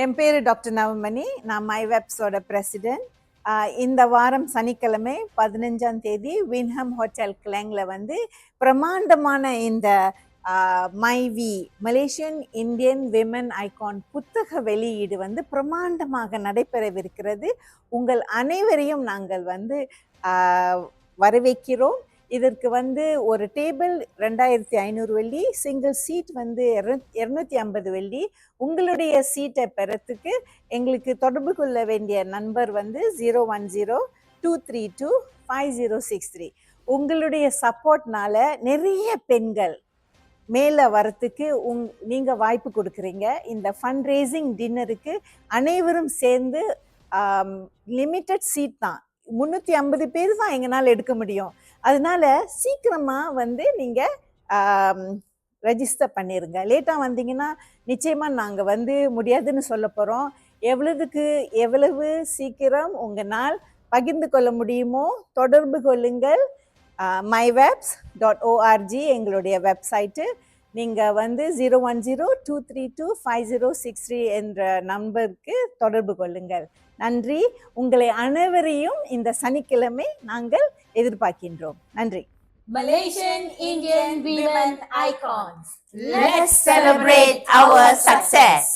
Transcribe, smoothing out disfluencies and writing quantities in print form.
என் பேர் டாக்டர் நவமணி. நான் மைவெப்ஸோட பிரசிடென்ட். இந்த வாரம் சனிக்கிழமை 15ஆம் தேதி வின்ஹம் ஹோட்டல் கிளாங்கில் வந்து பிரமாண்டமான இந்த மைவி மலேசியன் இந்தியன் விமன் ஐகான் புத்தக வெளியீடு வந்து பிரமாண்டமாக நடைபெறவிருக்கிறது. உங்கள் அனைவரையும் நாங்கள் வந்து வரவேற்கிறோம். இதற்கு வந்து ஒரு டேபிள் 2500 வெள்ளி, சிங்கிள் சீட் வந்து 250 வெள்ளி. உங்களுடைய சீட்டை பெறத்துக்கு எங்களுக்கு தொடர்பு கொள்ள வேண்டிய நம்பர் வந்து 010-232-5063. உங்களுடைய சப்போர்ட்னால நிறைய பெண்கள் மேலே வரத்துக்கு நீங்கள் வாய்ப்பு கொடுக்குறீங்க. இந்த ஃபண்ட் ரேசிங் டின்னருக்கு அனைவரும் சேர்ந்து லிமிட்டட் சீட் தான், 350 பேர் தான் எங்களால் எடுக்க முடியும். அதனால சீக்கிரமாக வந்து நீங்கள் ரெஜிஸ்டர் பண்ணிடுங்க. லேட்டாக வந்தீங்கன்னா நிச்சயமாக நாங்கள் வந்து முடியாதுன்னு சொல்ல போகிறோம். எவ்வளவு சீக்கிரம் உங்களால் பகிர்ந்து கொள்ள முடியுமோ தொடர்பு கொள்ளுங்கள். myvebs.org எங்களுடைய வெப்சைட்டு. நீங்கள் வந்து 010-232-5063 என்ற நம்பருக்கு தொடர்பு கொள்ளுங்கள். நன்றி. உங்களை அனைவரையும் இந்த சனிக்கிழமை நாங்கள் எதிர்பார்க்கின்றோம். நன்றி. Malaysian Indian Women Icons. Let's celebrate our success.